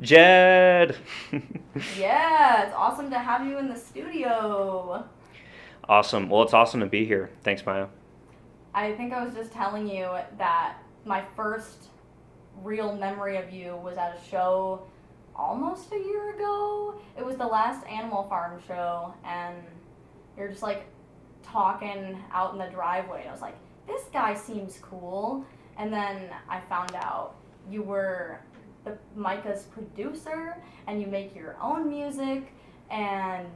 Jed! Yeah, it's awesome to have you in the studio. Awesome. Well, it's awesome to be here. Thanks, Maya. I think I was just telling you that my first real memory of you was at a show almost a year ago. It was the last Animal Farm show, and you're just like talking out in the driveway. And I was like, this guy seems cool. And then I found out you were Micah's producer, and you make your own music, and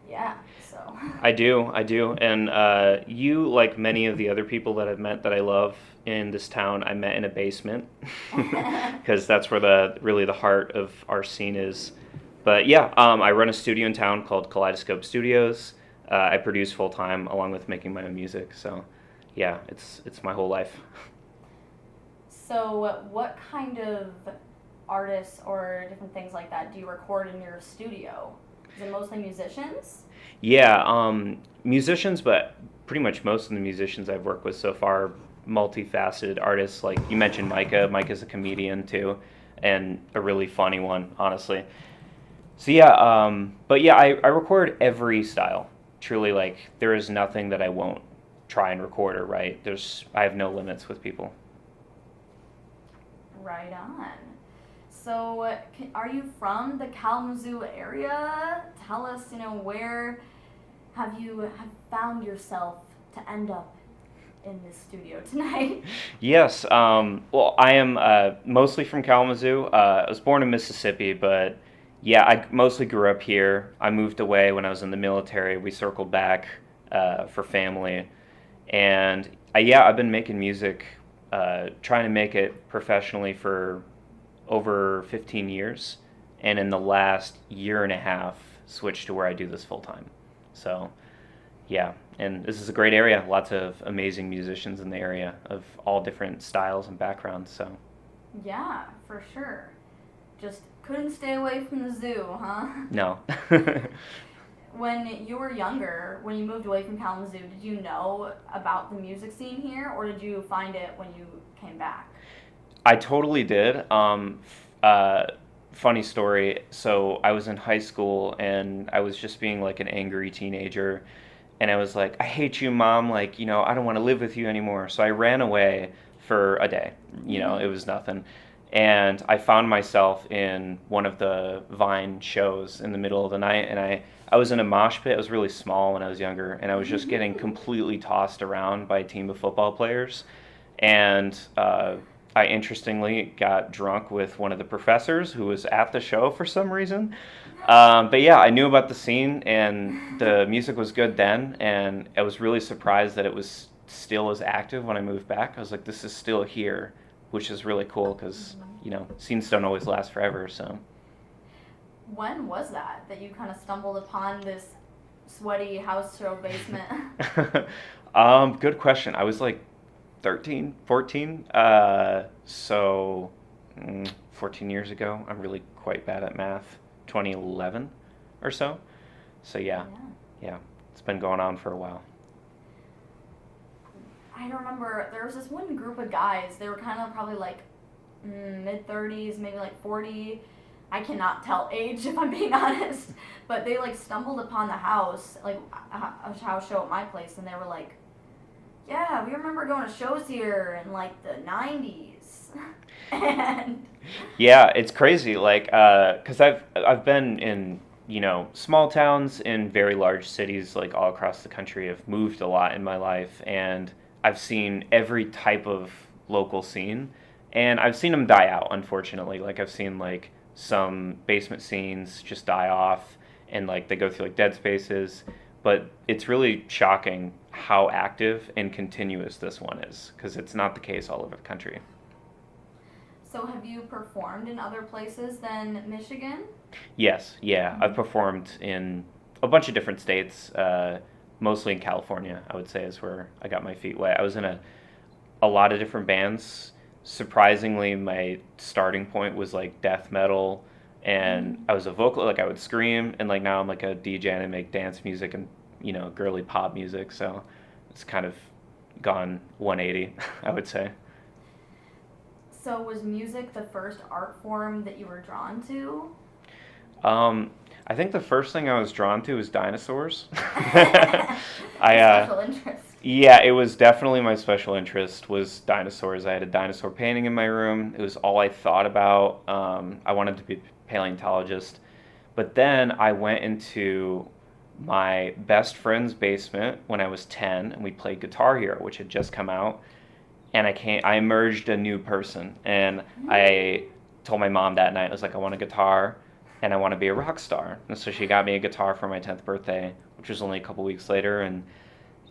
yeah, so. I do. And you, like many of the other people that I've met that I love in this town, I met in a basement because that's where the heart of our scene is. But yeah, I run a studio in town called Kaleidoscope Studios. I produce full time along with making my own music. So yeah, it's my whole life. So, what kind of artists or different things like that do you record in your studio? Is it mostly musicians? Yeah, musicians, but pretty much most of the musicians I've worked with so far, multifaceted artists. Like you mentioned, Micah. Micah's a comedian too, and a really funny one, honestly. So yeah, but yeah, I record every style. Truly, like there is nothing that I won't try and record or write. I have no limits with people. Right on. So, are you from the Kalamazoo area? Tell us, where have found yourself to end up in this studio tonight? Yes. Well, I am mostly from Kalamazoo. I was born in Mississippi, but yeah, I mostly grew up here. I moved away when I was in the military. We circled back for family, and yeah, I've been making music, trying to make it professionally for over 15 years, and in the last year and a half, switched to where I do this full time. So yeah, and this is a great area. Lots of amazing musicians in the area of all different styles and backgrounds. So, Yeah, for sure. Just couldn't stay away from the zoo, huh? no. When you were younger, when you moved away from Kalamazoo, did you know about the music scene here, or did you find it when you came back? I totally did. Uh, Funny story. So, I was in high school and I was just being like an angry teenager. And I was like, I hate you, mom. Like, I don't want to live with you anymore. So, I ran away for a day. It was nothing. And I found myself in one of the Vine shows in the middle of the night, and I was in a mosh pit. It was really small when I was younger, and I was just getting completely tossed around by a team of football players. And I interestingly got drunk with one of the professors who was at the show for some reason. But yeah, I knew about the scene, and the music was good then, and I was really surprised that it was still as active when I moved back. I was like, this is still here, which is really cool because scenes don't always last forever. So, When was that you kind of stumbled upon this sweaty house show basement? good question. I was like 13, 14. So 14 years ago. I'm really quite bad at math. 2011 or so. So yeah, Yeah. yeah, it's been going on for a while. I remember there was this one group of guys. They were kind of probably like mid 30s, maybe like 40. I cannot tell age if I'm being honest, but they like stumbled upon the house, like a house show at my place, and they were like, "Yeah, we remember going to shows here in like the 90s," and Yeah, it's crazy. Like, cause I've been in small towns in very large cities like all across the country. I've moved a lot in my life, and I've seen every type of local scene, and I've seen them die out. Unfortunately, like I've seen like some basement scenes just die off, and like they go through like dead spaces. But it's really shocking how active and continuous this one is, because it's not the case all over the country. so have you performed in other places than Michigan? Yes, yeah. I've performed in a bunch of different states, mostly in California, I would say, is where I got my feet wet. I was in a lot of different bands. Surprisingly, my starting point was like death metal, and I was a vocal, like I would scream, and like now I'm like a DJ and I make dance music and, girly pop music. So it's kind of gone 180, I would say. So was music the first art form that you were drawn to? I think the first thing I was drawn to was dinosaurs. A I special interest. Yeah, it was definitely my special interest was dinosaurs. I had a dinosaur painting in my room. It was all I thought about. I wanted to be a paleontologist. But then I went into my best friend's basement when I was 10 and we played Guitar Hero, which had just come out. And I emerged a new person. And I told my mom that night, I was like, I want a guitar and I want to be a rock star. And so she got me a guitar for my 10th birthday, which was only a couple weeks later. And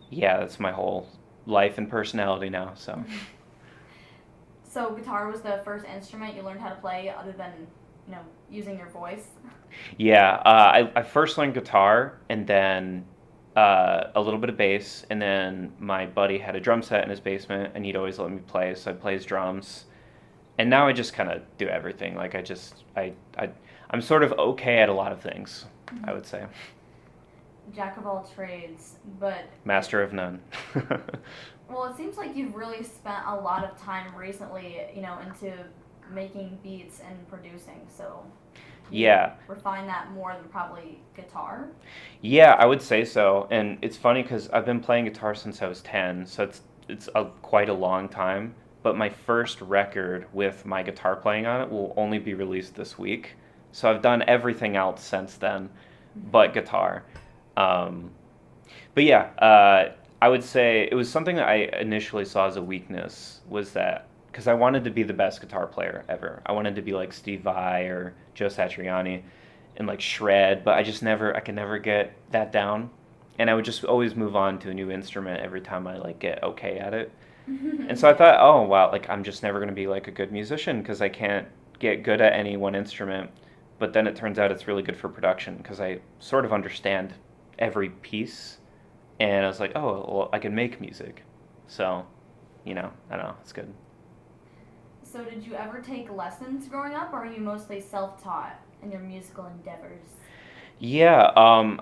yeah, that's my whole life and personality now. So So guitar was the first instrument you learned how to play other than, using your voice? yeah, I first learned guitar and then a little bit of bass. And then my buddy had a drum set in his basement and he'd always let me play. So I'd play his drums. And now I just kind of do everything. Like I'm sort of okay at a lot of things, I would say. Jack of all trades, but Master of none. well, it seems like you've really spent a lot of time recently, into making beats and producing. So Yeah. refine that more than probably guitar. Yeah, I would say so. And it's funny because I've been playing guitar since I was 10, so it's quite a long time. But my first record with my guitar playing on it will only be released this week. So I've done everything else since then, but guitar. But yeah, I would say it was something that I initially saw as a weakness was that because I wanted to be the best guitar player ever. I wanted to be like Steve Vai or Joe Satriani and like shred, but I could never get that down. And I would just always move on to a new instrument every time I like get okay at it. And so I thought, oh wow, like I'm just never going to be like a good musician because I can't get good at any one instrument. But then it turns out it's really good for production because I sort of understand every piece. And I was like, oh, well, I can make music. So, I don't know, it's good. So did you ever take lessons growing up, or are you mostly self-taught in your musical endeavors? Yeah,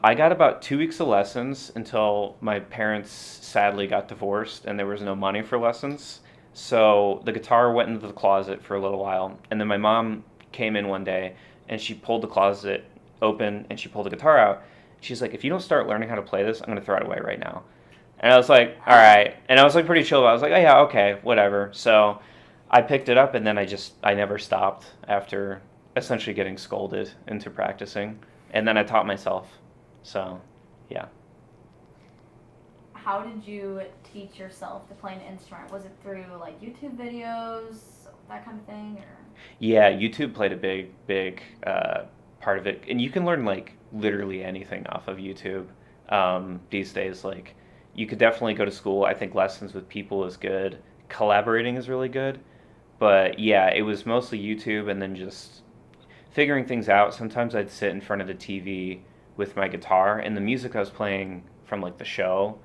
I got about 2 weeks of lessons until my parents sadly got divorced and there was no money for lessons. So the guitar went into the closet for a little while. And then my mom came in one day and she pulled the closet open and she pulled the guitar out. She's like, if you don't start learning how to play this, I'm going to throw it away right now. And I was like, all right. And I was like pretty chill. I was like, oh yeah, okay, whatever. So I picked it up and then I never stopped after essentially getting scolded into practicing. And then I taught myself. So, yeah. How did you teach yourself to play an instrument? Was it through like YouTube videos, that kind of thing, or? Yeah, YouTube played a big part of it. And you can learn like literally anything off of YouTube these days. Like, you could definitely go to school. I think lessons with people is good. Collaborating is really good. But yeah, it was mostly YouTube and then just figuring things out. Sometimes I'd sit in front of the TV with my guitar and the music I was playing from like the show,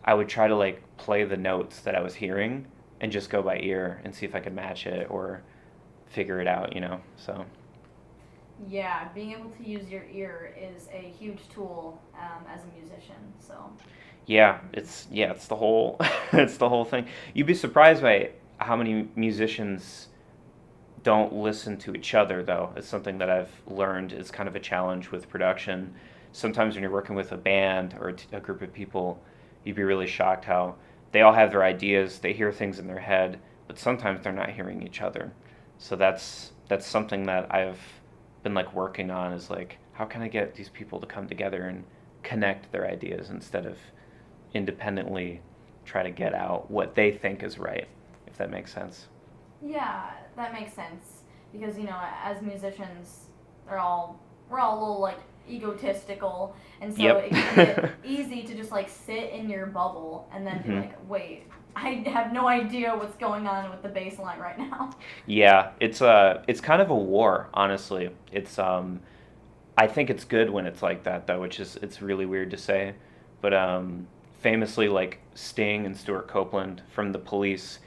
I would try to like play the notes that I was hearing and just go by ear and see if I could match it or figure it out, So Yeah, being able to use your ear is a huge tool as a musician. So yeah, it's the whole it's the whole thing. You'd be surprised by how many musicians don't listen to each other, though. It's something that I've learned is kind of a challenge with production. Sometimes when you're working with a band or a group of people, you'd be really shocked how they all have their ideas, they hear things in their head, but sometimes they're not hearing each other. So that's something that I've been like working on is like, how can I get these people to come together and connect their ideas instead of independently try to get out what they think is right, if that makes sense. yeah, that makes sense because as musicians, we're all a little like egotistical, and so Yep. it can be easy to just like sit in your bubble and then be Mhm. like, wait, I have no idea what's going on with the bass line right now. Yeah, it's kind of a war, honestly. I think it's good when it's like that though, which is it's really weird to say, but famously like Sting and Stuart Copeland from The Police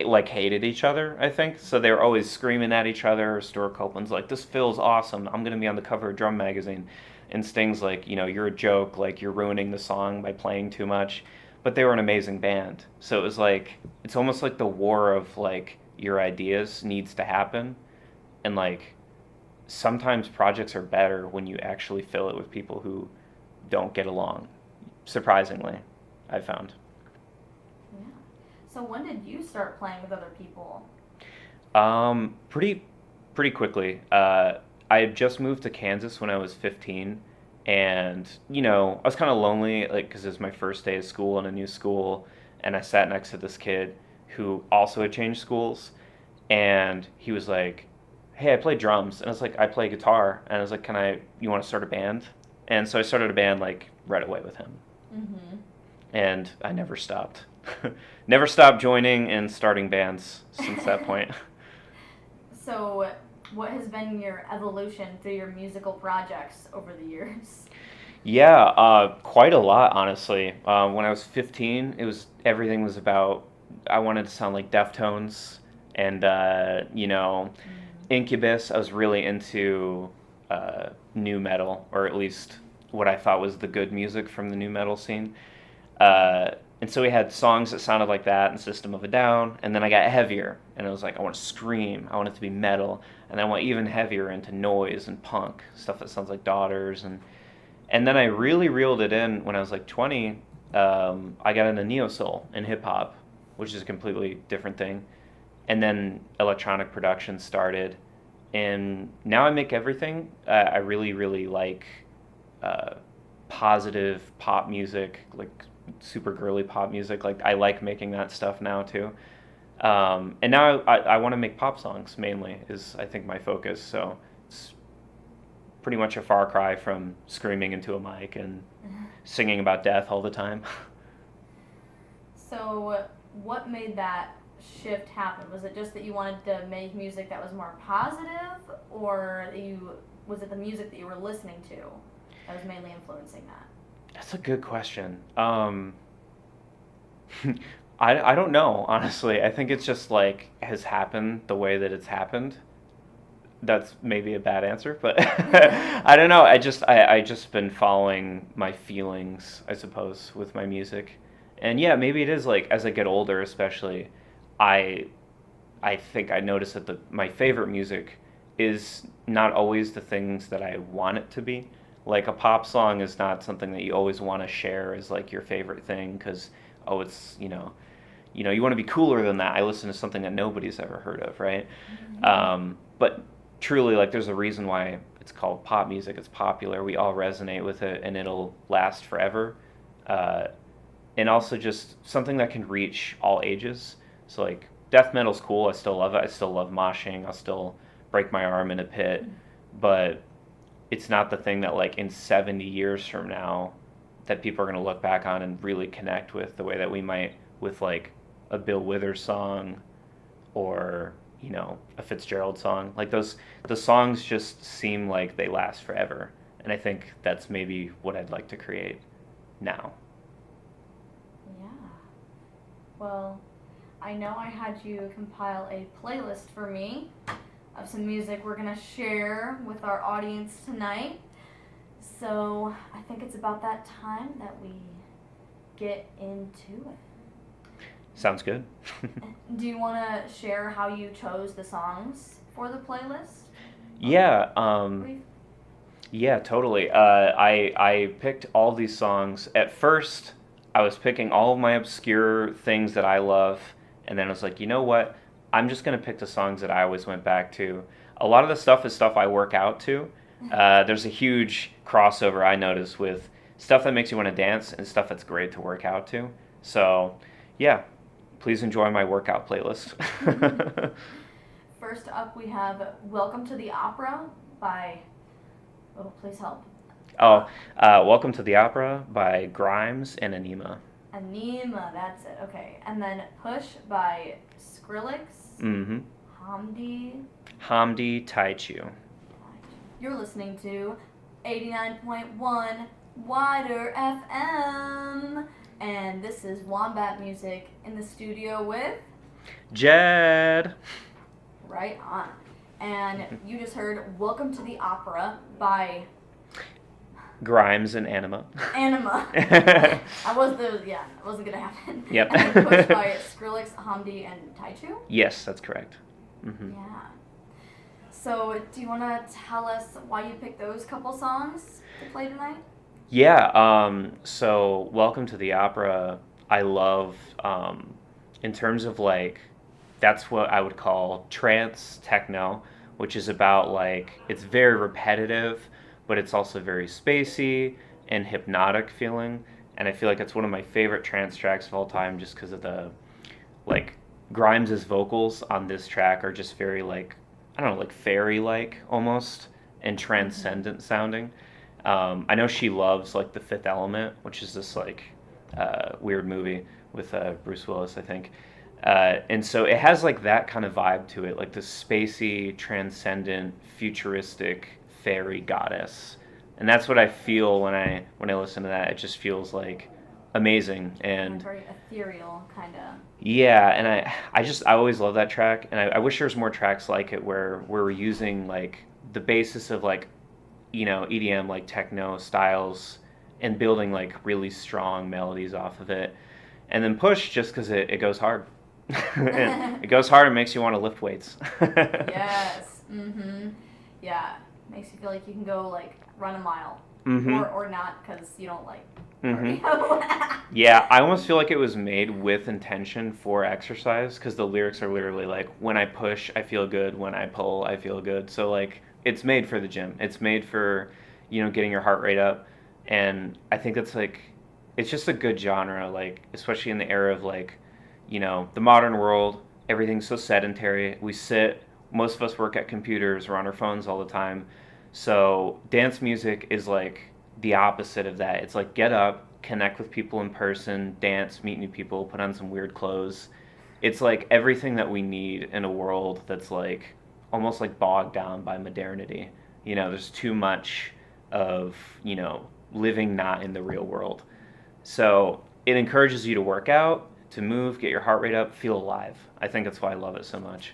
like hated each other, I think. So they were always screaming at each other. Stuart Copeland's like, "This feels awesome. I'm gonna be on the cover of Drum Magazine," and Sting's like, "You're a joke. Like you're ruining the song by playing too much." But they were an amazing band. So it was like it's almost like the war of like your ideas needs to happen. And like sometimes projects are better when you actually fill it with people who don't get along. Surprisingly, I found. Yeah. So when did you start playing with other people? Pretty quickly. I had just moved to Kansas when I was 15, and I was kind of lonely, like because it was my first day of school in a new school, and I sat next to this kid who also had changed schools, and he was like, "Hey, I play drums," and I was like, "I play guitar," and I was like, You want to start a band?" And so I started a band like right away with him, Mm-hmm. and I never stopped. Never stopped joining and starting bands since that point. So, what has been your evolution through your musical projects over the years? Yeah, quite a lot, honestly. When I was 15, everything was about I wanted to sound like Deftones and Incubus. I was really into new metal, or at least what I thought was the good music from the new metal scene. Uh, and so we had songs that sounded like that and System of a Down, and then I got heavier, and I was like, I want to scream, I want it to be metal, and then I went even heavier into noise and punk, stuff that sounds like Daughters, and then I really reeled it in when I was like 20. I got into neo soul and hip hop, which is a completely different thing, and then electronic production started, and now I make everything. I really like uh, positive pop music, like super girly pop music. Like I like making that stuff now too. And now I want to make pop songs mainly is I think my focus. So it's pretty much a far cry from screaming into a mic and singing about death all the time. So, what made that shift happen? Was it just that you wanted to make music that was more positive, or was it the music that you were listening to that was mainly influencing that? That's a good question. I don't know, honestly. I think it's just like has happened the way that it's happened. That's maybe a bad answer, but I don't know. I just been following my feelings, I suppose, with my music. And yeah, maybe it is like as I get older, especially, I I think I notice that my favorite music is not always the things that I want it to be. Like a pop song is not something that you always want to share as like your favorite thing because oh it's you want to be cooler than that. I listen to something that nobody's ever heard of, right? But truly, like there's a reason why it's called pop music. It's popular. We all resonate with it, and it'll last forever. Uh, and also just something that can reach all ages. So like death metal's cool. I still love it. I still love moshing. I'll still break my arm in a pit, but it's not the thing that like in 70 years from now that people are going to look back on and really connect with the way that we might with like a Bill Withers song or a Fitzgerald song. Like the songs just seem like they last forever, and I think that's maybe what I'd like to create now. Yeah. Well, I know I had you compile a playlist for me of some music we're going to share with our audience tonight. So I think it's about that time that we get into it. Sounds good. Do you want to share how you chose the songs for the playlist? Yeah, Brief? yeah, totally. I picked all these songs. At first, I was picking all of my obscure things that I love, and then I was like, you know what? I'm just gonna pick the songs that I always went back to. A lot of the stuff is stuff I work out to. There's a huge crossover I notice with stuff that makes you want to dance and stuff that's great to work out to. So, yeah, please enjoy my workout playlist. First up, we have Welcome to the Opera by, oh, please help. Welcome to the Opera by Grimes and Anima. Anima, that's it, okay. And then Push by Skrillex. Mm-hmm. Hamdi. Taichu. You're listening to 89.1 WIDR FM. And this is Wombat Music in the studio with JED. Right on. And you just heard Welcome to the Opera by Grimes and Anima. Anima. It wasn't gonna happen. Yep. And then Push by Skrillex, Hamdi, and Taichu? Yes, that's correct. Mm-hmm. Yeah. So, do you want to tell us why you picked those couple songs to play tonight? Yeah, so Welcome to the Opera, I love, in terms of like, that's what I would call trance techno, which is about like, it's very repetitive, but it's also very spacey and hypnotic feeling. And I feel like it's one of my favorite trance tracks of all time just because of the, like, Grimes' vocals on this track are just very like, I don't know, like fairy-like almost and transcendent sounding. I know she loves like The Fifth Element, which is this like weird movie with Bruce Willis, I think. And so it has like that kind of vibe to it, like this spacey, transcendent, futuristic fairy goddess. And that's what I feel when I listen to that. It just feels like amazing and very ethereal, kind of. yeah, and I always love that track, and I wish there was more tracks like it where we're using like the basis of like EDM like techno styles and building like really strong melodies off of it, and then Push just because it goes hard. It goes hard and makes you want to lift weights. Yes. Mm-hmm. Yeah. Makes you feel like you can go like run a mile, or not because you don't like. Yeah, I almost feel like it was made with intention for exercise because the lyrics are literally like, when I push, I feel good. When I pull, I feel good. So like, it's made for the gym. It's made for, getting your heart rate up. And I think that's like, it's just a good genre, like, especially in the era of like, the modern world, everything's so sedentary. We sit, most of us work at computers, we're on our phones all the time. So dance music is like the opposite of that. It's like get up, connect with people in person, dance, meet new people, put on some weird clothes. It's like everything that we need in a world that's like almost like bogged down by modernity. There's too much of, living not in the real world. So it encourages you to work out, to move, get your heart rate up, feel alive. I think that's why I love it so much.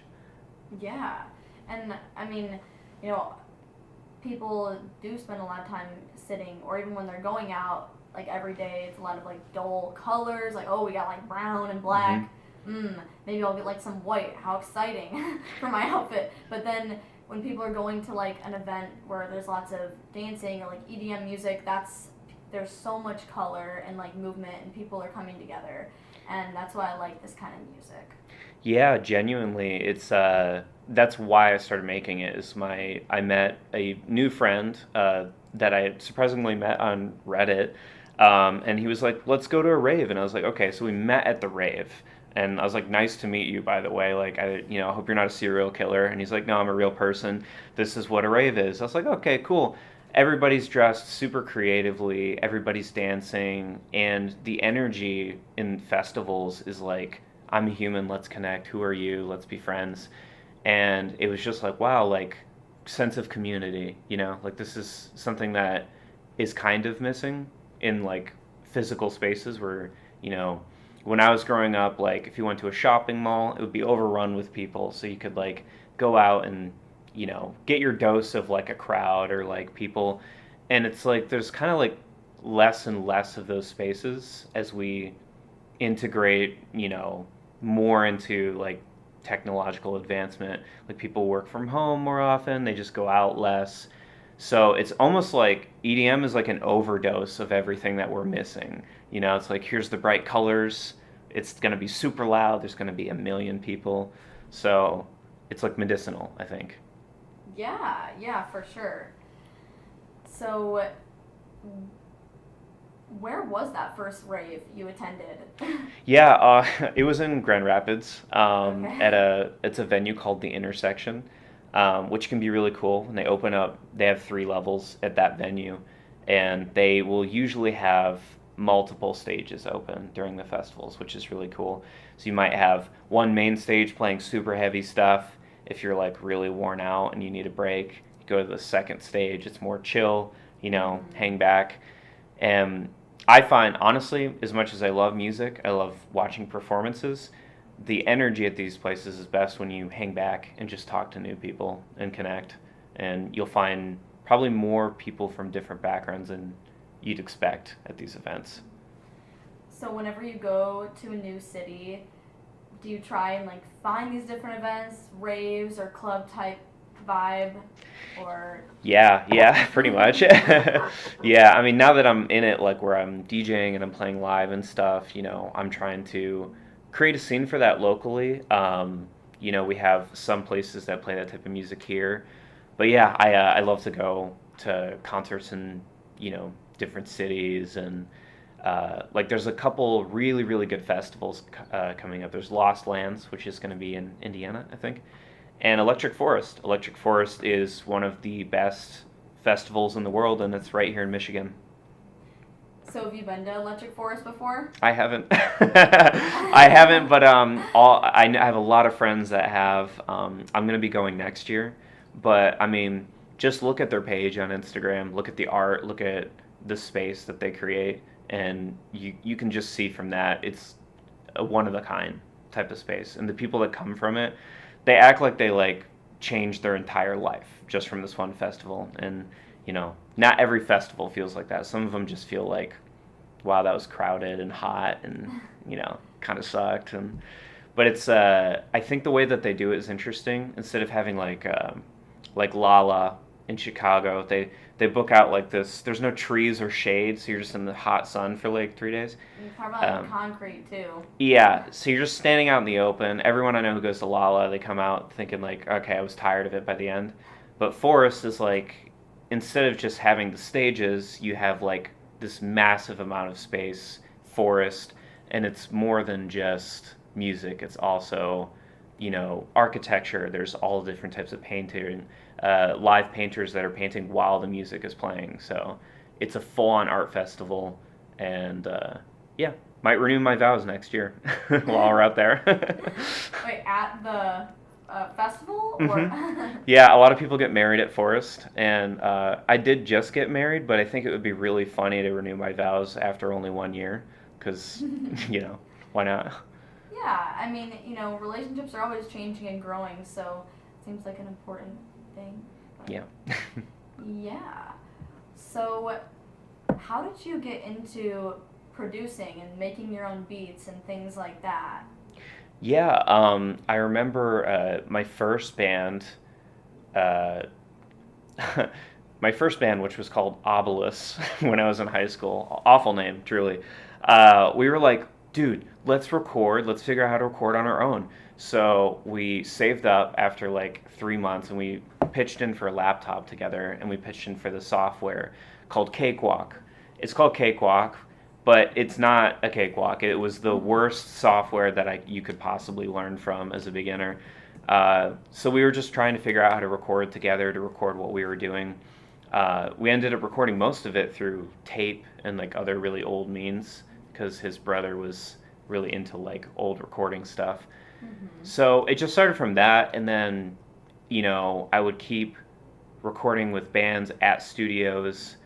Yeah. And I mean, people do spend a lot of time sitting, or even when they're going out, like every day, it's a lot of like dull colors, like, oh, we got like brown and black. Maybe I'll get like some white. How exciting for my outfit. But then when people are going to like an event where there's lots of dancing or like EDM music, there's so much color and like movement, and people are coming together. And that's why I like this kind of music. Yeah, genuinely, it's that's why I started making it. I met a new friend that I surprisingly met on Reddit, and he was like, "Let's go to a rave," and I was like, "Okay." So we met at the rave, and I was like, "Nice to meet you, by the way. Like, I hope you're not a serial killer." And he's like, "No, I'm a real person. This is what a rave is." I was like, "Okay, cool." Everybody's dressed super creatively, everybody's dancing, and the energy in festivals is like, I'm a human, let's connect, who are you, let's be friends. And it was just like, wow, like, sense of community, like this is something that is kind of missing in like physical spaces where, when I was growing up, like if you went to a shopping mall, it would be overrun with people, so you could like go out and get your dose of like a crowd or like people. And it's like there's kind of like less and less of those spaces as we integrate, more into like technological advancement. Like people work from home more often, they just go out less. So it's almost like EDM is like an overdose of everything that we're missing. It's like here's the bright colors, it's going to be super loud, there's going to be a million people. So it's like medicinal, I think. Yeah, for sure. So, where was that first rave you attended? Yeah, it was in Grand Rapids Okay. it's a venue called The Intersection, which can be really cool. When they open up, they have 3 levels at that venue, and they will usually have multiple stages open during the festivals, which is really cool. So you might have one main stage playing super heavy stuff. If you're like really worn out and you need a break, you go to the second stage. It's more chill, hang back. And I find, honestly, as much as I love music, I love watching performances, the energy at these places is best when you hang back and just talk to new people and connect. And you'll find probably more people from different backgrounds than you'd expect at these events. So whenever you go to a new city, do you try and like find these different events, raves or club type vibe, or? Yeah, pretty much. Yeah, I mean, now that I'm in it, like where I'm DJing and I'm playing live and stuff, I'm trying to create a scene for that locally. We have some places that play that type of music here, but yeah, I love to go to concerts in different cities, and like there's a couple really really good festivals coming up. There's Lost Lands, which is going to be in Indiana, I think, and Electric Forest. Electric Forest is one of the best festivals in the world, and it's right here in Michigan. So have you been to Electric Forest before? I haven't. I haven't, but I have a lot of friends that have. I'm gonna be going next year, but I mean, just look at their page on Instagram, look at the art, look at the space that they create, and you can just see from that it's a one of a kind type of space, and the people that come from it, they act like they like changed their entire life just from this one festival, and not every festival feels like that. Some of them just feel like, wow, that was crowded and hot and kind of sucked. But it's I think the way that they do it is interesting. Instead of having like Lala in Chicago, they book out like this. There's no trees or shade, so you're just in the hot sun for like 3 days. You talk about like concrete too. Yeah, so you're just standing out in the open. Everyone I know who goes to Lala, they come out thinking like, okay, I was tired of it by the end. But Forest is like, instead of just having the stages, you have like this massive amount of space, forest, and it's more than just music. It's also, architecture. There's all different types of painting, live painters that are painting while the music is playing. So it's a full-on art festival, and yeah, might renew my vows next year while we're out there. Wait, at the festival? Or? Mm-hmm. Yeah, a lot of people get married at Forest, and I did just get married, but I think it would be really funny to renew my vows after only 1 year, because, why not? Yeah, I mean, relationships are always changing and growing, so it seems like an important thing. But Yeah. yeah. So, how did you get into producing and making your own beats and things like that? Yeah, I remember my first band, uh, which was called Obelisk when I was in high school. Awful name, truly. We were like, dude, let's figure out how to record on our own. So we saved up after like 3 months, and we pitched in for a laptop together, and we pitched in for the software called Cakewalk. It's called Cakewalk, but it's not a cakewalk. It was the worst software that you could possibly learn from as a beginner. So we were just trying to figure out how to record together, to record what we were doing. We ended up recording most of it through tape and like other really old means, because his brother was really into like old recording stuff. Mm-hmm. So it just started from that, and then I would keep recording with bands at studios,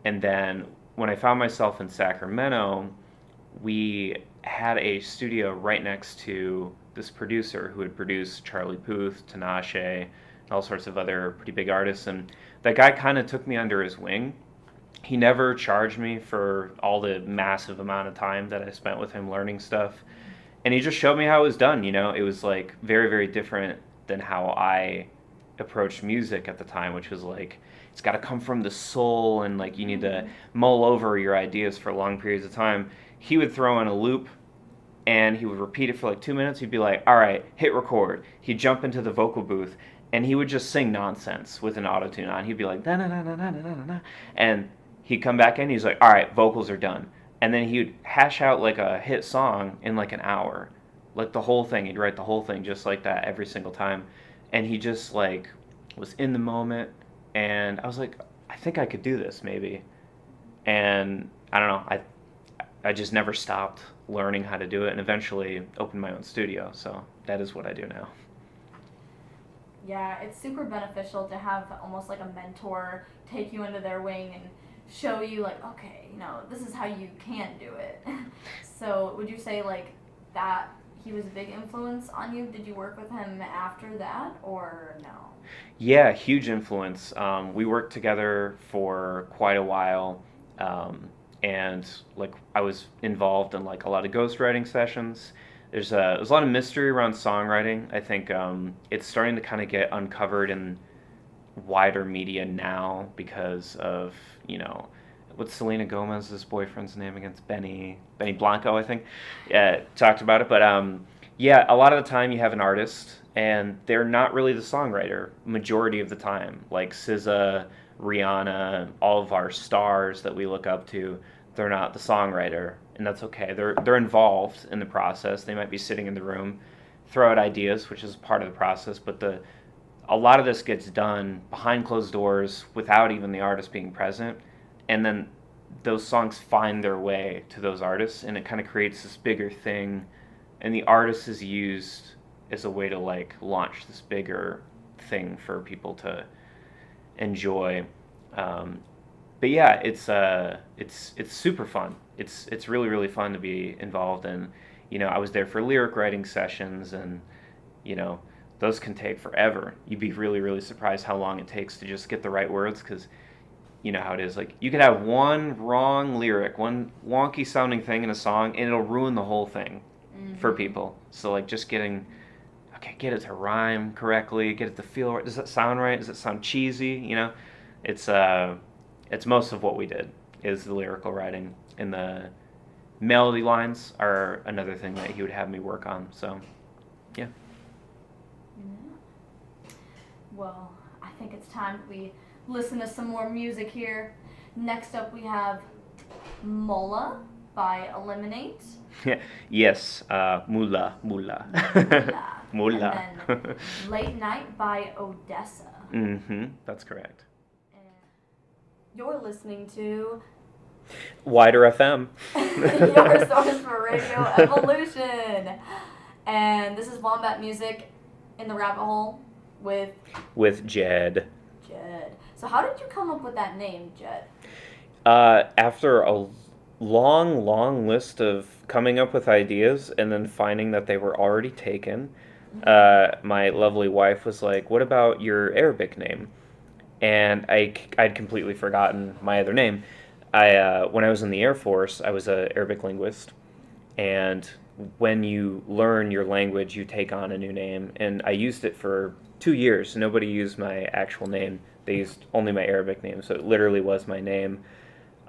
and then when I found myself in Sacramento, we had a studio right next to this producer who had produced Charlie Puth, Tinashe, and all sorts of other pretty big artists, and that guy kind of took me under his wing. He never charged me for all the massive amount of time that I spent with him learning stuff, and he just showed me how it was done. It was like very, very different than how I approached music at the time, which was like, it's got to come from the soul, and like you need to mull over your ideas for long periods of time. He would throw in a loop, and he would repeat it for like 2 minutes. He'd be like, all right, hit record. He'd jump into the vocal booth, and he would just sing nonsense with an auto-tune on. He'd be like, na na na na na na na, and he'd come back in, he's like, all right, vocals are done. And then he would hash out like a hit song in like an hour. Like the whole thing, he'd write the whole thing just like that every single time. And he just like was in the moment, and I was like, I think I could do this maybe. And I don't know, I just never stopped learning how to do it, and eventually opened my own studio. So that is what I do now. Yeah, it's super beneficial to have almost like a mentor take you under their wing and show you like, okay, this is how you can do it. So would you say like that he was a big influence on you. Did you work with him after that, or no? Yeah, huge influence. We worked together for quite a while, and like I was involved in like a lot of ghostwriting sessions. There's a lot of mystery around songwriting. I think it's starting to kind of get uncovered in wider media now because of what's Selena Gomez's boyfriend's name against Benny Blanco, I think. Yeah, talked about it, but yeah, a lot of the time you have an artist and they're not really the songwriter majority of the time. Like SZA, Rihanna, all of our stars that we look up to, they're not the songwriter, and that's okay. They're involved in the process. They might be sitting in the room, throw out ideas, which is part of the process, but a lot of this gets done behind closed doors without even the artist being present, and then those songs find their way to those artists, and it kind of creates this bigger thing, and the artist is used as a way to like launch this bigger thing for people to enjoy. But yeah, it's super fun. It's really really fun to be involved in. I was there for lyric writing sessions, and you know those can take forever. You'd be really really surprised how long it takes to just get the right words, because you know how it is. Like you could have one wrong lyric, one wonky sounding thing in a song, and it'll ruin the whole thing for people. So like just get it to rhyme correctly, get it to feel right. Does that sound right? Does it sound cheesy? It's most of what we did is the lyrical writing, and the melody lines are another thing that he would have me work on. So, yeah. Well, I think it's time we listen to some more music here. Next up, we have Mola by Eliminate. Yes, Mula. Mula. Mula. And then Late Night by Odessa. That's correct. And you're listening to WIDR FM. your source for radio evolution. And this is Wombat Music in the Rabbithole with JED. JED. So how did you come up with that name, JED? After a long list of coming up with ideas and then finding that they were already taken, my lovely wife was like, "What about your Arabic name?" And I'd completely forgotten my other name. When I was in the Air Force, I was an Arabic linguist, and when you learn your language, you take on a new name, and I used it for 2 years. Nobody used my actual name. They used only my Arabic name, so it literally was my name.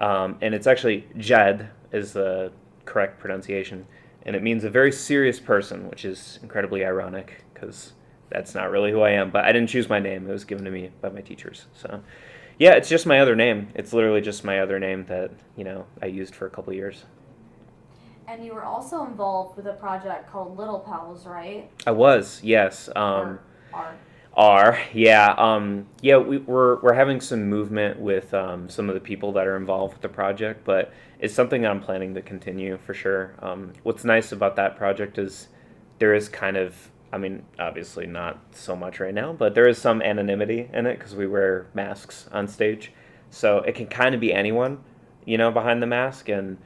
And it's actually JED is the correct pronunciation, and it means a very serious person, which is incredibly ironic because that's not really who I am. But I didn't choose my name. It was given to me by my teachers. So yeah, it's just my other name. It's literally just my other name that, I used for a couple of years. And you were also involved with a project called Little Pals, right? I was, yes. Yeah. We're having some movement with some of the people that are involved with the project, but it's something that I'm planning to continue for sure. What's nice about that project is there is kind of, obviously not so much right now, but there is some anonymity in it because we wear masks on stage, so it can kind of be anyone, behind the mask, and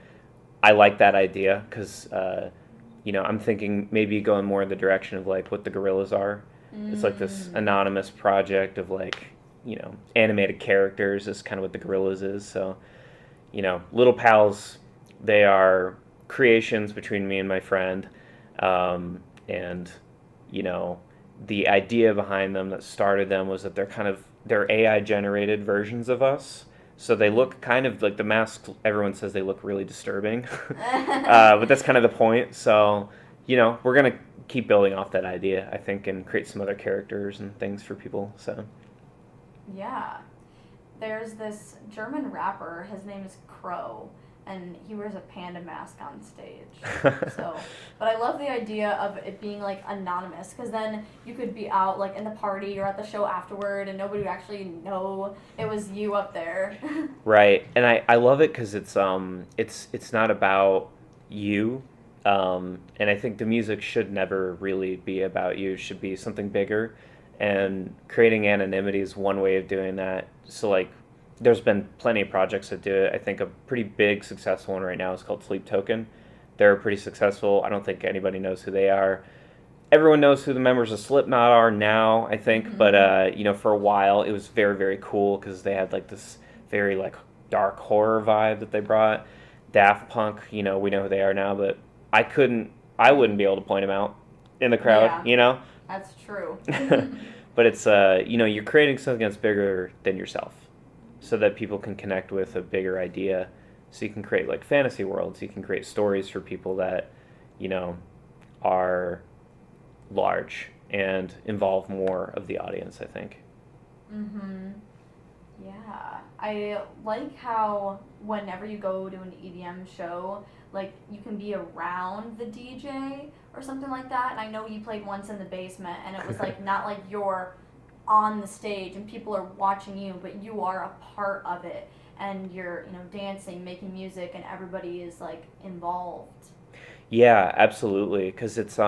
I like that idea because, I'm thinking maybe going more in the direction of like what the Gorillas are. It's like this anonymous project of like, animated characters is kind of what the Gorillas is. So, Little Pals, they are creations between me and my friend. And, the idea behind them that started them was that they're AI generated versions of us. So they look kind of like the masks, everyone says they look really disturbing. But that's kind of the point. So, we're going to keep building off that idea, I think, and create some other characters and things for people. So, yeah, there's this German rapper. His name is Crow, and he wears a panda mask on stage. But I love the idea of it being like anonymous, because then you could be out like in the party or at the show afterward, and nobody would actually know it was you up there. Right, and I love it because it's not about you. And I think the music should never really be about you. It should be something bigger, and creating anonymity is one way of doing that. So like, there's been plenty of projects that do it. I think a pretty big successful one right now is called Sleep Token, They're pretty successful. I don't think anybody knows who they are. Everyone knows who the members of Slipknot are now, I think, but for a while it was very, very cool because they had like this very like dark horror vibe that they brought. Daft Punk, we know who they are now, but I wouldn't be able to point them out in the crowd, Yeah, that's true. But it's you're creating something that's bigger than yourself, so that people can connect with a bigger idea. So you can create like fantasy worlds. You can create stories for people that, are large and involve more of the audience, I think. Mhm. Yeah, I like how whenever you go to an EDM show, like you can be around the DJ or something like that. And I know you played once in the basement, and it was like not like you're on the stage and people are watching you, but you are a part of it, and you're dancing, making music, and everybody is like involved. Yeah, absolutely. Because it's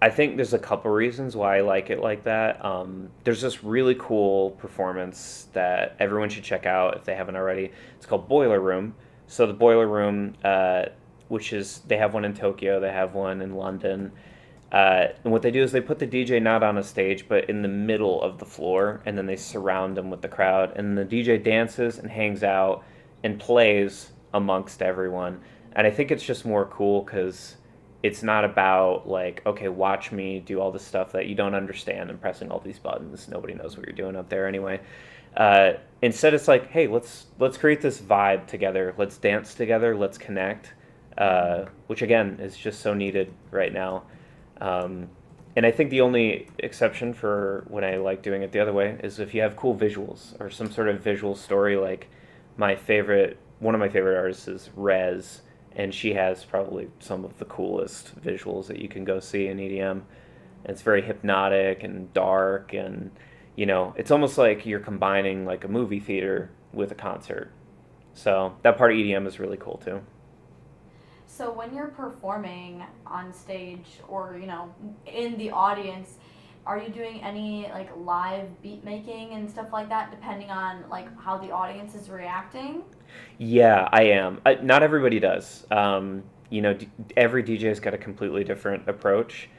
I think there's a couple reasons why I like it like that. There's this really cool performance that everyone should check out if they haven't already. It's called Boiler Room. So the Boiler Room, which is they have one in Tokyo, they have one in London. And what they do is they put the DJ not on a stage, but in the middle of the floor, and then they surround them with the crowd. And the DJ dances and hangs out and plays amongst everyone. And I think it's just more cool because it's not about like, okay, watch me do all this stuff that you don't understand and pressing all these buttons. Nobody knows what you're doing up there anyway. Instead, it's like, hey, let's create this vibe together. Let's dance together. Let's connect. Which again is just so needed right now. And I think the only exception for when I like doing it the other way is if you have cool visuals or some sort of visual story. Like one of my favorite artists is Rez, and she has probably some of the coolest visuals that you can go see in EDM. It's very hypnotic and dark, and it's almost like you're combining like a movie theater with a concert. So that part of EDM is really cool too. So when you're performing on stage or in the audience, are you doing any like live beat making and stuff like that, depending on like how the audience is reacting? Yeah, I am. Not everybody does. Every DJ's got a completely different approach.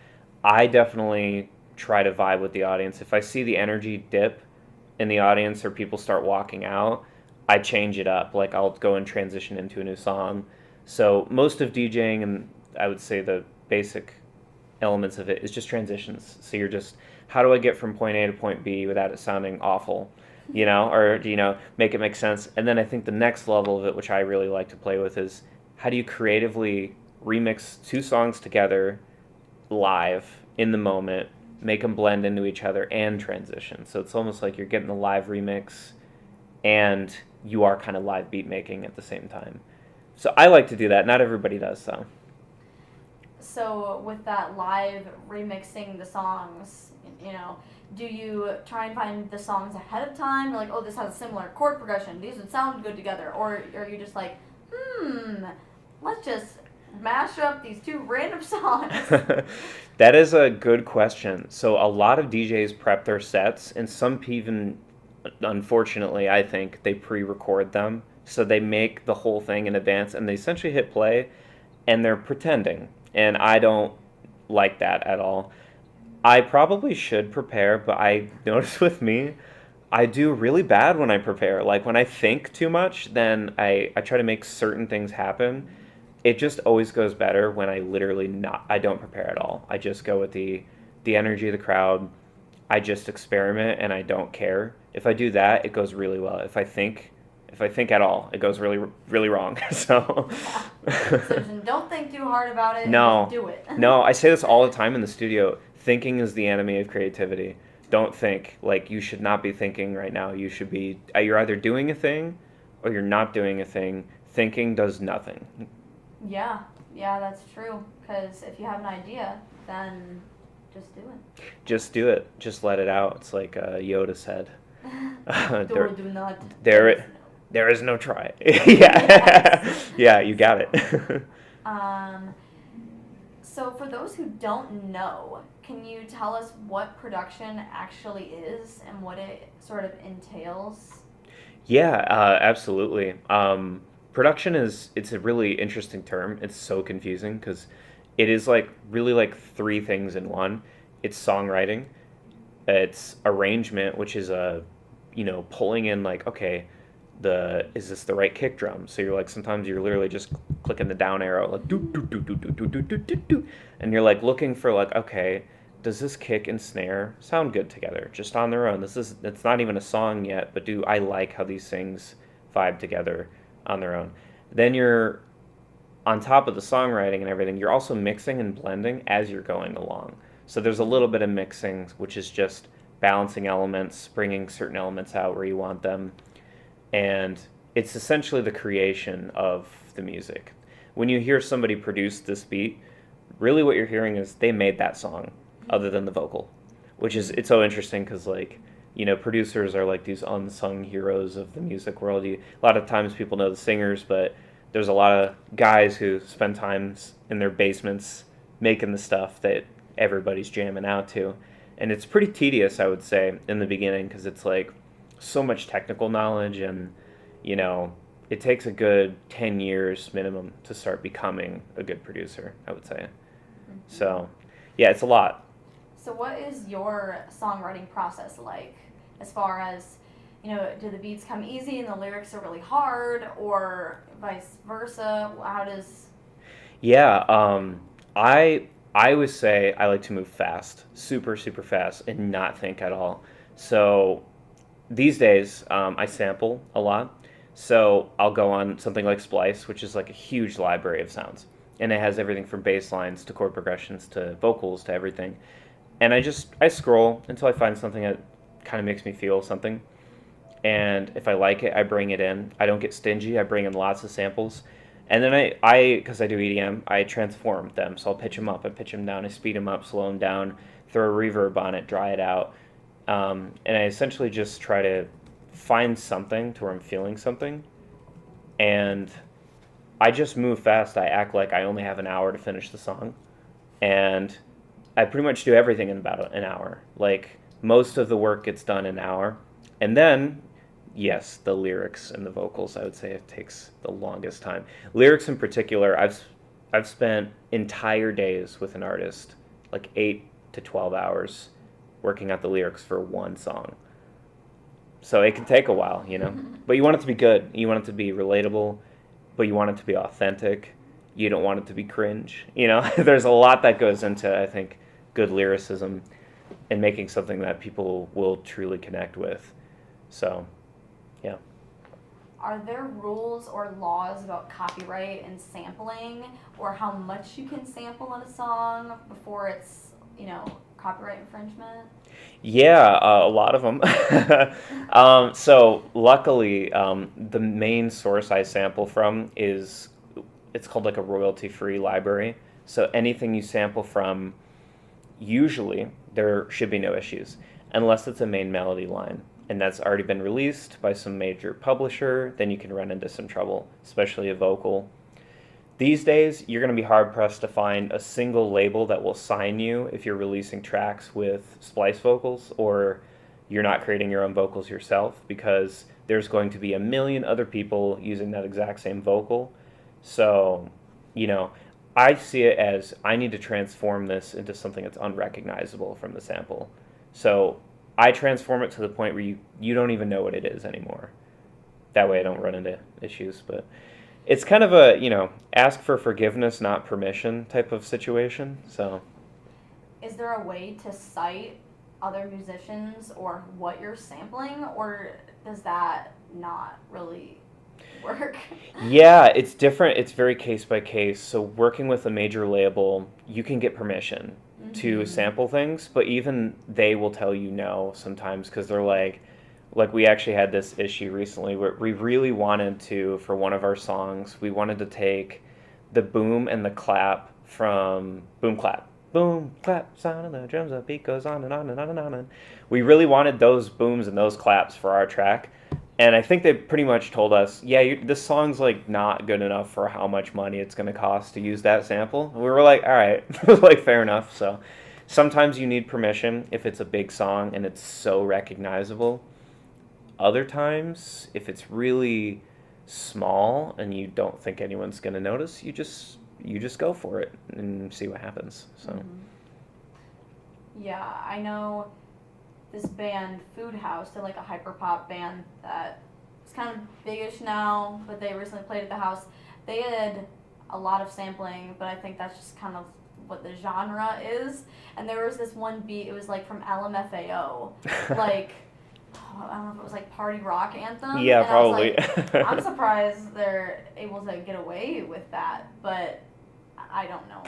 I definitely try to vibe with the audience. If I see the energy dip in the audience or people start walking out, I change it up. Like I'll go and transition into a new song. So most of DJing, and I would say the basic elements of it, is just transitions. So you're just, how do I get from point A to point B without it sounding awful? Or make it make sense. And then I think the next level of it, which I really like to play with, is how do you creatively remix two songs together live in the moment, make them blend into each other and transition. So it's almost like you're getting the live remix and you are kind of live beat making at the same time. So I like to do that. Not everybody does, though. So with that live remixing the songs, do you try and find the songs ahead of time? You're like, oh, this has a similar chord progression. These would sound good together. Or are you just like, let's just mash up these two random songs? That is a good question. So a lot of DJs prep their sets, and some even, unfortunately, I think, they pre-record them. So they make the whole thing in advance, and they essentially hit play, and they're pretending. And I don't like that at all. I probably should prepare, but I notice with me, I do really bad when I prepare. Like when I think too much, then I try to make certain things happen. It just always goes better when I don't prepare at all. I just go with the energy of the crowd. I just experiment and I don't care. If I do that, it goes really well. If I think at all, it goes really, really wrong. So, So just don't think too hard about it. no, And just do it. no, I say this all the time in the studio. Thinking is the enemy of creativity. Don't think. Like, you should not be thinking right now. You're either doing a thing or you're not doing a thing. Thinking does nothing. Yeah, that's true. Because if you have an idea, then just do it. Just do it. Just let it out. It's like Yoda said. Do or do not. There, there is no try. Yeah. Yeah, you got it. Um, so for those who don't know, can you tell us what production actually is and what it sort of entails? Yeah, absolutely. Production it's a really interesting term. It's so confusing because it is like really like three things in one. It's songwriting, it's arrangement, which is pulling in like, okay, the is this the right kick drum? So you're like sometimes you're literally just clicking the down arrow like do do do do do do do do do do, and you're like looking for like, okay, does this kick and snare sound good together just on their own? It's not even a song yet, but do I like how these things vibe together on their own? Then you're on top of the songwriting and everything, you're also mixing and blending as you're going along. So there's a little bit of mixing, which is just balancing elements, bringing certain elements out where you want them, and it's essentially the creation of the music. When you hear somebody produce this beat, really what you're hearing is they made that song, other than the vocal, which is it's so interesting because like producers are like these unsung heroes of the music world. A lot of times people know the singers, but there's a lot of guys who spend times in their basements making the stuff that everybody's jamming out to, and it's pretty tedious, I would say, in the beginning because it's like so much technical knowledge, and it takes a good 10 years minimum to start becoming a good producer, I would say. So yeah, it's a lot. So what is your songwriting process like as far as, do the beats come easy and the lyrics are really hard, or vice versa? How does... Yeah, I would say I like to move fast, super, super fast, and not think at all. So these days, I sample a lot. So I'll go on something like Splice, which is like a huge library of sounds. And it has everything from bass lines to chord progressions to vocals to everything. And I scroll until I find something that kind of makes me feel something. And if I like it, I bring it in. I don't get stingy. I bring in lots of samples. And then because I do EDM, I transform them. So I'll pitch them up, I pitch them down, I speed them up, slow them down, throw a reverb on it, dry it out. And I essentially just try to find something to where I'm feeling something. And I just move fast. I act like I only have an hour to finish the song. And I pretty much do everything in about an hour. Like, most of the work gets done in an hour. And then, yes, the lyrics and the vocals, I would say it takes the longest time. Lyrics in particular, I've spent entire days with an artist, like 8 to 12 hours, working out the lyrics for one song. So it can take a while, But you want it to be good. You want it to be relatable, but you want it to be authentic. You don't want it to be cringe. There's a lot that goes into, I think, good lyricism and making something that people will truly connect with. So, yeah. Are there rules or laws about copyright and sampling, or how much you can sample in a song before it's, copyright infringement? Yeah, a lot of them. So luckily, the main source I sample from it's called like a royalty-free library. So anything you sample from, usually there should be no issues, unless it's a main melody line. And that's already been released by some major publisher, then you can run into some trouble, especially a vocal. These days, you're going to be hard-pressed to find a single label that will sign you if you're releasing tracks with splice vocals, or you're not creating your own vocals yourself, because there's going to be a million other people using that exact same vocal. So, I see it as I need to transform this into something that's unrecognizable from the sample. So I transform it to the point where you don't even know what it is anymore. That way I don't run into issues, but it's kind of a, ask for forgiveness, not permission type of situation. So, is there a way to cite other musicians or what you're sampling, or does that not really work? Yeah, it's different. It's very case by case. So working with a major label, you can get permission to sample things, but even they will tell you no sometimes because they're like we actually had this issue recently where we really wanted to, for one of our songs, we wanted to take the boom and the clap from Boom Clap. Boom, clap, sound of the drums, the beat goes on and on and on and on. And we really wanted those booms and those claps for our track. And I think they pretty much told us, yeah, this song's like not good enough for how much money it's going to cost to use that sample. And we were like, all right, like fair enough. So sometimes you need permission if it's a big song and it's so recognizable. Other times, if it's really small and you don't think anyone's going to notice, you just go for it and see what happens. So Yeah, I know this band Food House. They're like a hyperpop band that is kind of bigish now, but they recently played at the house. They had a lot of sampling, but I think that's just kind of what the genre is. And there was this one beat, it was like from LMFAO, like I don't know if it was like Party Rock Anthem. yeah, And probably. I was like, I'm surprised they're able to get away with that, but I don't know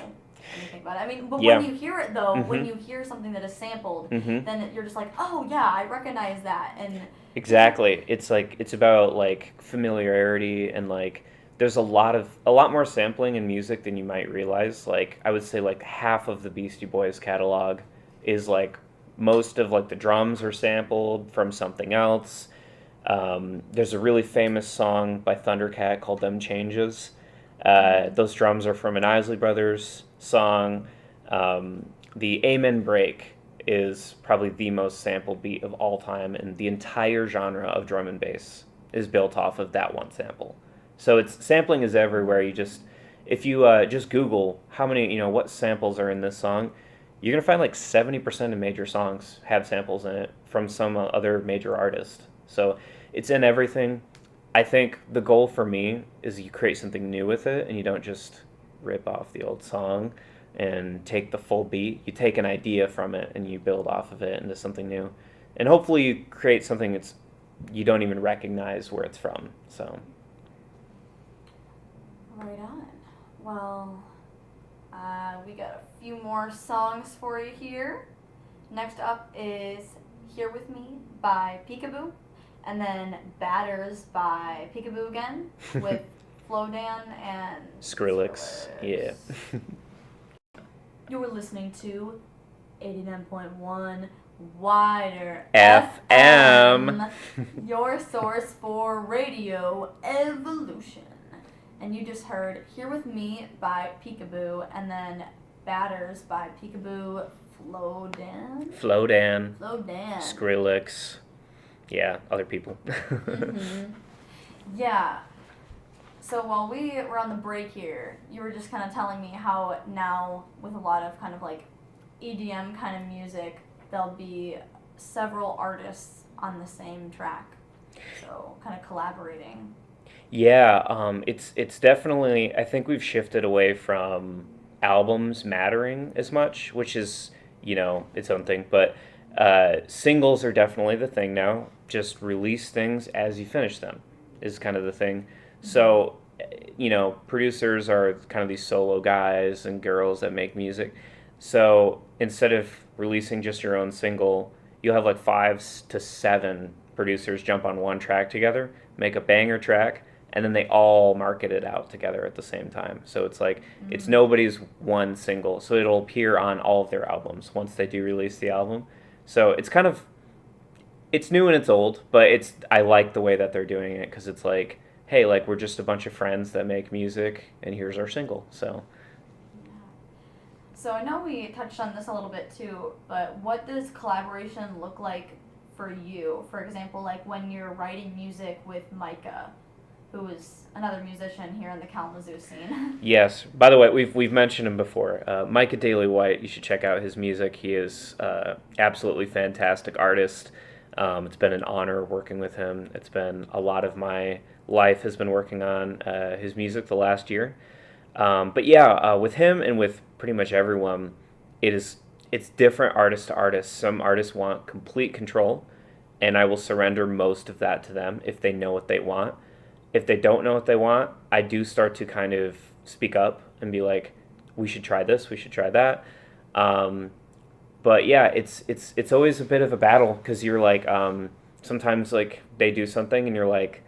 anything about it. I mean, but Yeah. when you hear it though, when Mhm. you hear something that is sampled, Mhm. then you're just like, oh yeah, I recognize that. And Exactly. It's like it's about like familiarity and like there's a lot more sampling in music than you might realize. Like I would say like half of the Beastie Boys catalog is like most of like the drums are sampled from something else. There's a really famous song by Thundercat called "Them Changes." Those drums are from an Isley Brothers song. The Amen Break is probably the most sampled beat of all time, and the entire genre of drum and bass is built off of that one sample. So it's sampling is everywhere. If you just Google how many, what samples are in this song, you're gonna find like 70% of major songs have samples in it from some other major artist. So it's in everything. I think the goal for me is you create something new with it, and you don't just rip off the old song and take the full beat. You take an idea from it and you build off of it into something new, and hopefully you create something that's you don't even recognize where it's from. So right on. Well, we got a few more songs for you here. Next up is Here With Me by Peekaboo, and then Batters by Peekaboo again with Flodan and Skrillex, yeah. You're listening to 89.1 WIDR FM. your source for radio evolution. And you just heard Here With Me by Peekaboo, and then Batters by Peekaboo, Flodan. Flodan, Flodan. Skrillex, yeah, other people. Mm-hmm. Yeah. So while we were on the break here, you were just kind of telling me how now with a lot of kind of like EDM kind of music, there'll be several artists on the same track. So kind of collaborating. Yeah, it's definitely. I think we've shifted away from albums mattering as much, which is its own thing. But singles are definitely the thing now. Just release things as you finish them is kind of the thing. So producers are kind of these solo guys and girls that make music. So instead of releasing just your own single, you'll have like 5 to 7 producers jump on one track together, make a banger track, and then they all market it out together at the same time. So it's like it's nobody's one single. So it'll appear on all of their albums once they do release the album. So it's new and it's old, but I like the way that they're doing it because it's like, hey, like we're just a bunch of friends that make music, and here's our single. So So I know we touched on this a little bit too, but what does collaboration look like for you? For example, like when you're writing music with Micah, who is another musician here in the Kalamazoo scene. yes. By the way, we've mentioned him before. Micah Daly White. You should check out his music. He is absolutely fantastic artist. It's been an honor working with him. It's been a lot of my life has been working on his music the last year. But yeah, with him and with pretty much everyone, it's different artist to artist. Some artists want complete control, and I will surrender most of that to them if they know what they want. If they don't know what they want, I do start to kind of speak up and be like, we should try this, we should try that. But yeah, it's always a bit of a battle because you're like, sometimes like they do something and you're like,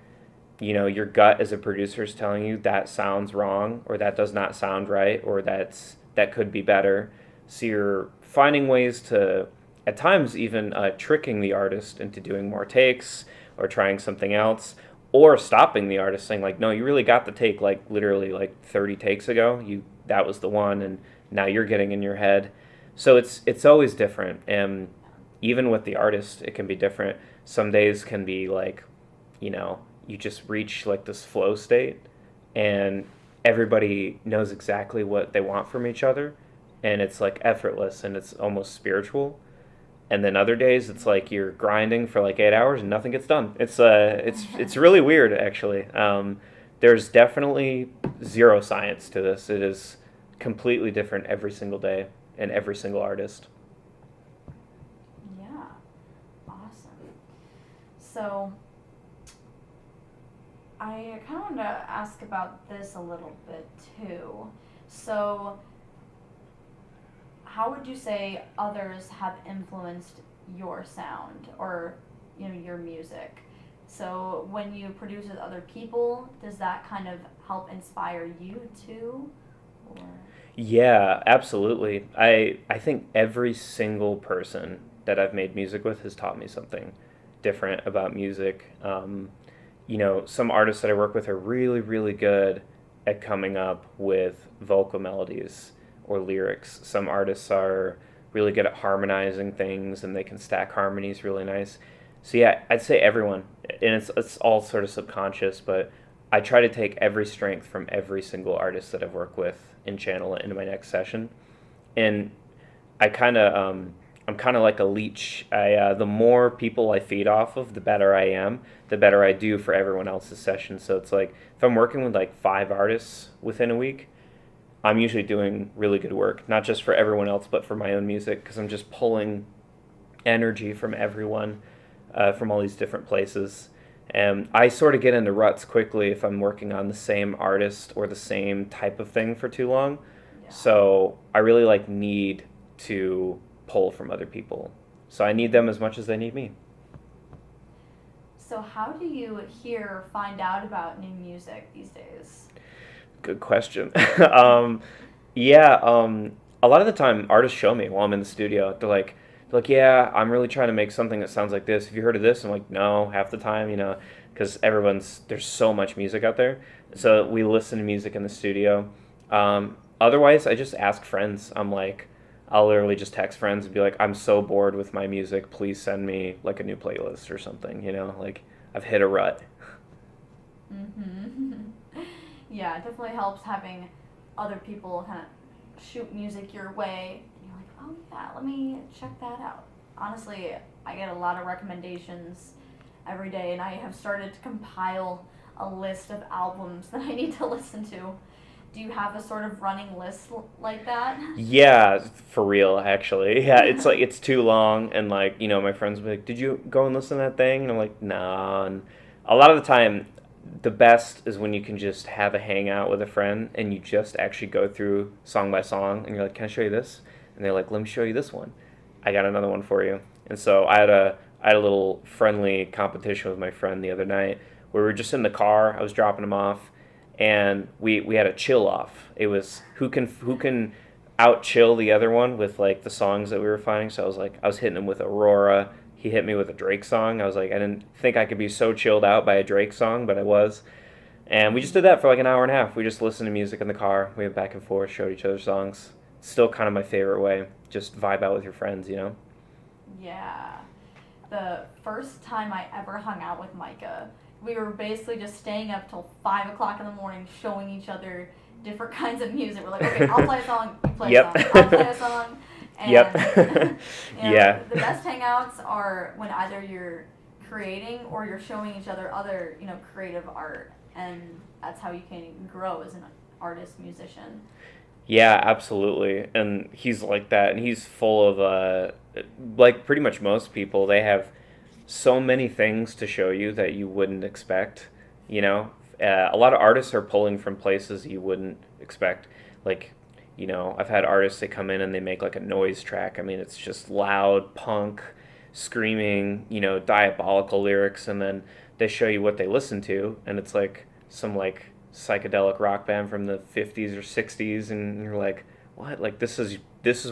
your gut as a producer is telling you that sounds wrong or that does not sound right or that could be better. So you're finding ways to, at times even tricking the artist into doing more takes or trying something else or stopping the artist saying like, no, you really got the take like literally like 30 takes ago. That was the one, and now you're getting in your head. So it's always different, and even with the artist, it can be different. Some days can be like, you just reach like this flow state, and everybody knows exactly what they want from each other, and it's like effortless and it's almost spiritual. And then other days it's like you're grinding for like 8 hours and nothing gets done. It's really weird actually. There's definitely zero science to this. It is completely different every single day and every single artist. Yeah, awesome. So I kind of wanted to ask about this a little bit too. So how would you say others have influenced your sound or your music? So when you produce with other people, does that kind of help inspire you too? Or Yeah, absolutely. I think every single person that I've made music with has taught me something different about music. Some artists that I work with are really, really good at coming up with vocal melodies or lyrics. Some artists are really good at harmonizing things and they can stack harmonies really nice. So yeah, I'd say everyone, and it's all sort of subconscious, but I try to take every strength from every single artist that I've worked with and channel it into my next session. And I kind of I'm kind of like a leech. The more people I feed off of, the better I am, the better I do for everyone else's session. So it's like if I'm working with like 5 artists within a week, I'm usually doing really good work, not just for everyone else, but for my own music, because I'm just pulling energy from everyone, from all these different places. And I sort of get into ruts quickly if I'm working on the same artist or the same type of thing for too long. yeah. So I really like need to pull from other people. So I need them as much as they need me. So how do you hear or find out about new music these days? Good question. Yeah, a lot of the time artists show me while I'm in the studio. They're like, yeah, I'm really trying to make something that sounds like this. Have you heard of this? I'm like, no, half the time, because there's so much music out there. So we listen to music in the studio. Otherwise, I just ask friends. I'll literally just text friends and be like, I'm so bored with my music. Please send me like a new playlist or something, like I've hit a rut. Mm-hmm. Yeah, it definitely helps having other people kind of shoot music your way. And you're like, oh yeah, let me check that out. Honestly, I get a lot of recommendations every day, and I have started to compile a list of albums that I need to listen to. Do you have a sort of running list like that? Yeah, for real, actually. Yeah, it's like it's too long, and like my friends will be like, "Did you go and listen to that thing?" And I'm like, "Nah." And a lot of the time, the best is when you can just have a hangout with a friend and you just actually go through song by song, and you're like, "Can I show you this?" And they're like, "Let me show you this one. I got another one for you." And so I had a little friendly competition with my friend the other night where we were just in the car. I was dropping him off, and we had a chill off. It was who can out chill the other one with like the songs that we were finding. So I was hitting him with Aurora. He hit me with a Drake song. I was like, I didn't think I could be so chilled out by a Drake song, but I was. And we just did that for like an hour and a half. We just listened to music in the car. We went back and forth, showed each other songs. It's still kind of my favorite way. Just vibe out with your friends. Yeah. The first time I ever hung out with Micah, we were basically just staying up till 5 o'clock in the morning showing each other different kinds of music. We're like, okay, I'll play a song, you play Yep. a song, I'll play a song. And, Yep. Yeah. the best hangouts are when either you're creating or you're showing each other other, creative art. And that's how you can grow as an artist, musician. Yeah, absolutely. And he's like that, and he's full of like pretty much most people, they have so many things to show you that you wouldn't expect. A lot of artists are pulling from places you wouldn't expect. Like, I've had artists that come in and they make like a noise track. I mean, it's just loud punk, screaming, diabolical lyrics, and then they show you what they listen to, and it's like some like psychedelic rock band from the 50s or 60s, and you're like, what? Like this is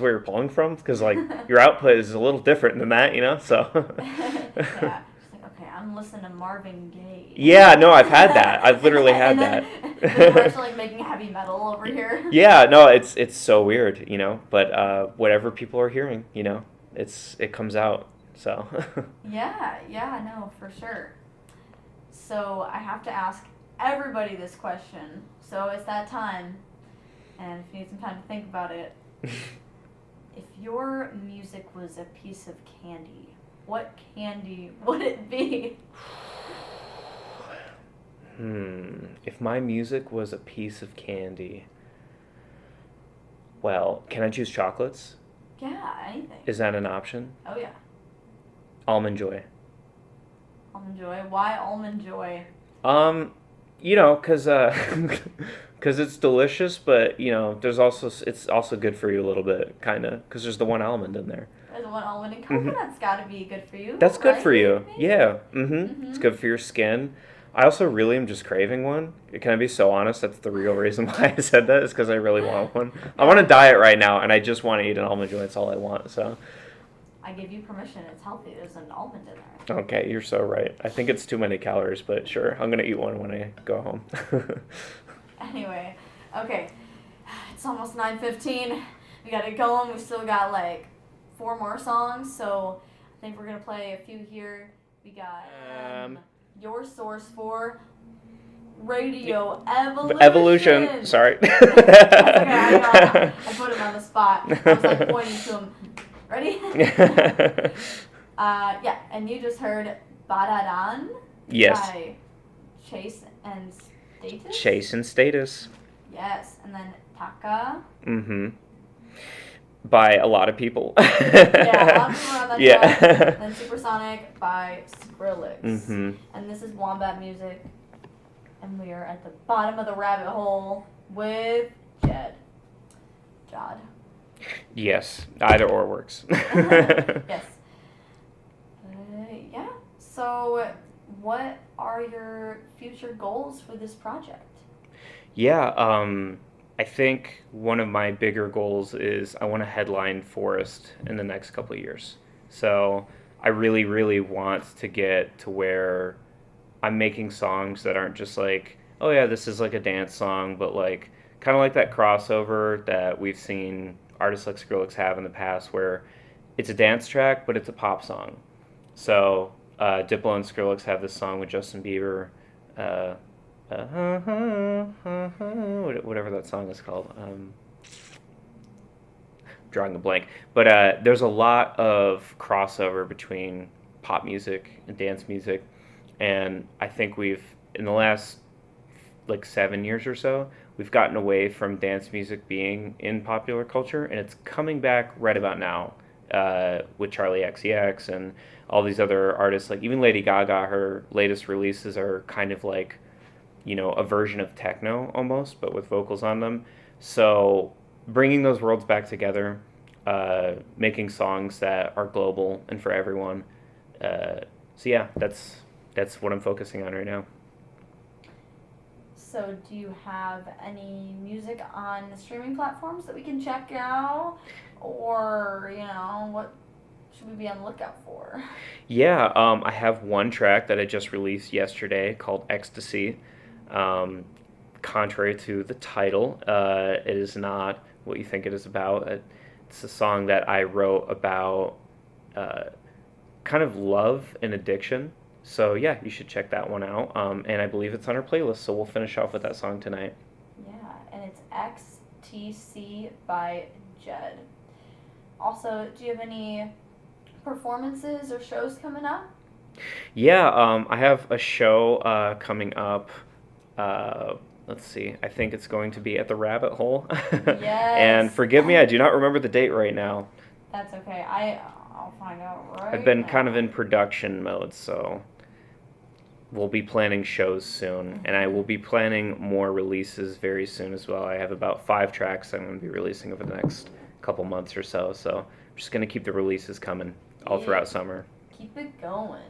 where you're pulling from? Because like your output is a little different than that. So Yeah. It's like, okay, I'm listening to Marvin Gaye. yeah, no, I've had that. I've literally had then, that. then we're actually like making heavy metal over here. Yeah, no, it's so weird, but whatever people are hearing, it comes out. So Yeah, no, for sure. So I have to ask everybody this question. So it's that time. And if you need some time to think about it, if your music was a piece of candy, what candy would it be? If my music was a piece of candy, well, can I choose chocolates? Yeah, anything. Is that an option? Oh, yeah. Almond Joy. Almond Joy. Why Almond Joy? Because it's delicious, but, it's also good for you a little bit, kind of, because there's the one almond in there. There's one almond, and coconut's gotta be good for you. That's good right? for you. Maybe? Yeah. It's good for your skin. I also really am just craving one. Can I be so honest? That's the real reason why I said that, is because I really want one. I'm on a diet right now, and I just want to eat an almond joy. That's all I want, so. I give you permission. It's healthy. There's an almond in there. Okay, you're so right. I think it's too many calories, but sure. I'm going to eat one when I go home. Anyway, okay. It's almost 9:15. We got it going. We've still got like 4 more songs, so I think we're going to play a few here. We got your source for Radio Evolution. Sorry. That's okay, I put him on the spot. I was like pointing to him. Ready? Yeah, and you just heard Badadan Yes. by Chase and Status? Chase and Status. Yes, and then Taka. By a lot of people. Yeah, a lot of people are on that Yeah. track. Then Supersonic by Skrillex. And this is Wombat Music. And we are at the bottom of the rabbit hole with JED. Jod. Yes, either or works. Yes. Yeah. So, what are your future goals for this project? Yeah, I think one of my bigger goals is I want to headline Forest in the next couple of years. So I really, really want to get to where I'm making songs that aren't just like, oh yeah, this is like a dance song, but like kind of like that crossover that we've seen artists like Skrillex have in the past, where it's a dance track, but it's a pop song. So Diplo and Skrillex have this song with Justin Bieber, whatever that song is called. Drawing a blank. But there's a lot of crossover between pop music and dance music, and I think we've, in the last like 7 years or so, we've gotten away from dance music being in popular culture, and it's coming back right about now with Charlie XCX and all these other artists. Like even Lady Gaga, her latest releases are kind of like, a version of techno almost, but with vocals on them. So bringing those worlds back together, making songs that are global and for everyone. So yeah, that's what I'm focusing on right now. So do you have any music on the streaming platforms that we can check out? Or, what should we be on the lookout for? Yeah, I have one track that I just released yesterday called Ecstasy. Contrary to the title, it is not what you think it is about. It's a song that I wrote about kind of love and addiction. So yeah, you should check that one out. And I believe it's on our playlist, so we'll finish off with that song tonight. Yeah, and it's XTC by JED. Also, do you have any performances or shows coming up? Yeah, I have a show coming up. Let's see. I think it's going to be at the Rabbithole. Yes. And forgive me, I do not remember the date right now. That's okay. I'll find out right I've been now. kind of in production mode, so we'll be planning shows soon. And I will be planning more releases very soon as well. I have about 5 tracks I'm going to be releasing over the next couple months or so. So I'm just going to keep the releases coming all throughout summer. Keep it going.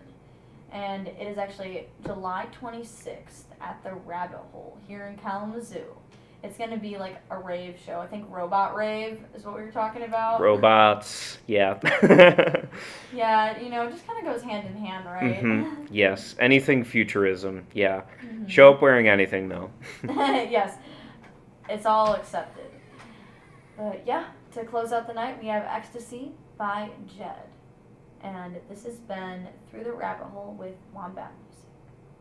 And it is actually July 26th at the Rabbithole here in Kalamazoo. It's going to be like a rave show. I think Robot Rave is what we were talking about. Robots, yeah. Yeah, just kind of goes hand in hand, right? Yes, anything futurism, yeah. Show up wearing anything, though. Yes, it's all accepted. But yeah, to close out the night, we have Ecstasy by JED. And this has been Through the Rabbit Hole with Wombat Music.